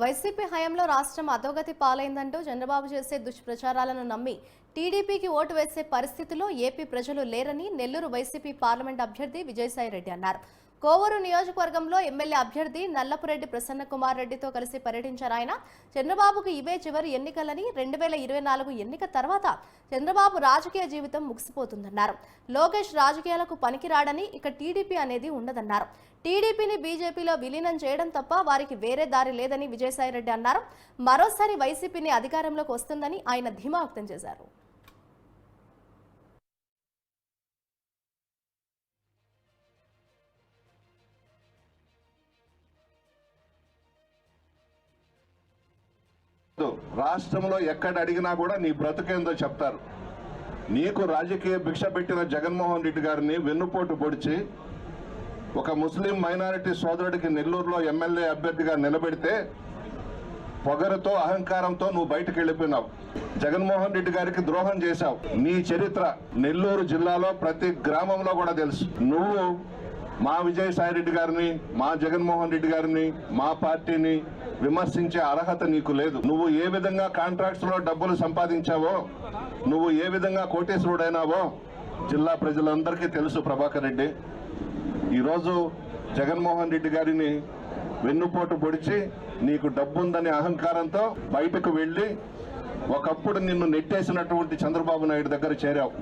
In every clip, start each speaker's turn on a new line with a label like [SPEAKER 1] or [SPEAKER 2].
[SPEAKER 1] YCP హయాంలో రాష్ట్రం అధోగతి పాలైందంటూ చంద్రబాబు చేసే దుష్ప్రచారాలను నమ్మి టీడీపీకి ఓటు వేసే పరిస్థితిలో ఏపీ ప్రజలు లేరని నెల్లూరు వైసీపీ పార్లమెంట్ అభ్యర్థి విజయసాయిరెడ్డి అన్నారు. కోవూరు నియోజకవర్గంలో ఎమ్మెల్యే అభ్యర్థి నల్లపురెడ్డి ప్రసన్నకుమార్ రెడ్డితో కలిసి పర్యటించారు. ఆయన చంద్రబాబుకు ఇవే చివరి ఎన్నికలని 2024 ఎన్నిక తర్వాత చంద్రబాబు రాజకీయ జీవితం ముగిసిపోతుందన్నారు. లోకేష్ రాజకీయాలకు పనికిరాడని ఇక టీడీపీ అనేది ఉండదన్నారు. టీడీపీని బీజేపీలో విలీనం చేయడం తప్ప వారికి వేరే దారి లేదని విజయసాయిరెడ్డి అన్నారు. మరోసారి వైసీపీని అధికారంలోకి వస్తుందని ఆయన ధీమా వ్యక్తం చేశారు.
[SPEAKER 2] రాష్ట్రంలో ఎక్కడ అడిగినా కూడా నీ బ్రతుకేందో చెప్తారు. నీకు రాజకీయ భిక్ష పెట్టిన జగన్మోహన్ రెడ్డి గారిని వెన్నుపోటు పొడిచి ఒక ముస్లిం మైనారిటీ సోదరుడికి నెల్లూరులో ఎమ్మెల్యే అభ్యర్థిగా నిలబెడితే పొగరుతో అహంకారంతో నువ్వు బయటకు వెళ్ళిపోయినావు. జగన్మోహన్ రెడ్డి గారికి ద్రోహం చేశావు. నీ చరిత్ర నెల్లూరు జిల్లాలో ప్రతి గ్రామంలో కూడా తెలుసు. నువ్వు మా విజయసాయిరెడ్డి గారిని, మా జగన్మోహన్ రెడ్డి గారిని, మా పార్టీని విమర్శించే అర్హత నీకు లేదు. నువ్వు ఏ విధంగా కాంట్రాక్ట్స్ లో డబ్బులు సంపాదించావో, నువ్వు ఏ విధంగా కోటేశ్వరుడైనావో జిల్లా ప్రజలందరికీ తెలుసు. ప్రభాకర్ రెడ్డి ఈరోజు జగన్మోహన్ రెడ్డి గారిని వెన్నుపోటు పొడిచి నీకు డబ్బుందని అహంకారంతో బయటకు వెళ్లి ఒకప్పుడు నిన్ను నెట్టేసినటువంటి చంద్రబాబు నాయుడు దగ్గర చేరావు.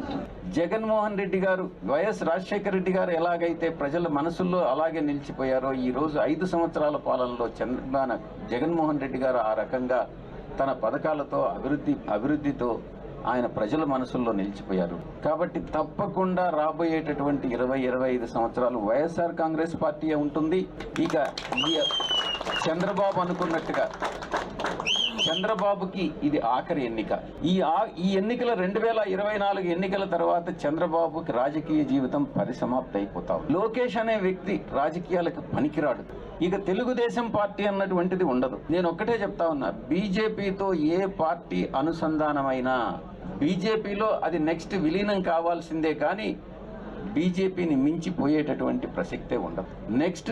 [SPEAKER 3] జగన్మోహన్ రెడ్డి గారు, వైఎస్ రాజశేఖర రెడ్డి గారు ఎలాగైతే ప్రజల మనసుల్లో అలాగే నిలిచిపోయారో, ఈ రోజు 5 సంవత్సరాల పాలనలో జగన్మోహన్ రెడ్డి గారు ఆ రకంగా తన పథకాలతో అభివృద్ధితో ఆయన ప్రజల మనసుల్లో నిలిచిపోయారు. కాబట్టి తప్పకుండా రాబోయేటటువంటి 20-25 సంవత్సరాలు వైఎస్ఆర్ కాంగ్రెస్ పార్టీ ఉంటుంది. ఇక చంద్రబాబు అనుకున్నట్టుగా చంద్రబాబుకి ఇది ఆఖరి ఎన్నిక. ఈ ఎన్నికల 2024 ఎన్నికల తర్వాత చంద్రబాబుకి రాజకీయ జీవితం పరిసమాప్తి అయిపోతావు. లోకేష్ అనే వ్యక్తి రాజకీయాలకు పనికిరాడు. ఇక తెలుగుదేశం పార్టీ అన్నటువంటిది ఉండదు. నేను ఒక్కటే చెప్తా ఉన్నా, బీజేపీతో ఏ పార్టీ అనుసంధానమైనా బీజేపీలో అది నెక్స్ట్ విలీనం కావాల్సిందే, కానీ బీజేపీని మించిపోయేటటువంటి ప్రసక్తే ఉండదు. నెక్స్ట్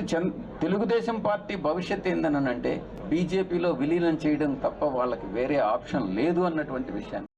[SPEAKER 3] తెలుగుదేశం పార్టీ భవిష్యత్ ఏందనంటే బీజేపీలో విలీనం చేయడం తప్ప వాళ్ళకి వేరే ఆప్షన్ లేదు అన్నటువంటి విషయాన్ని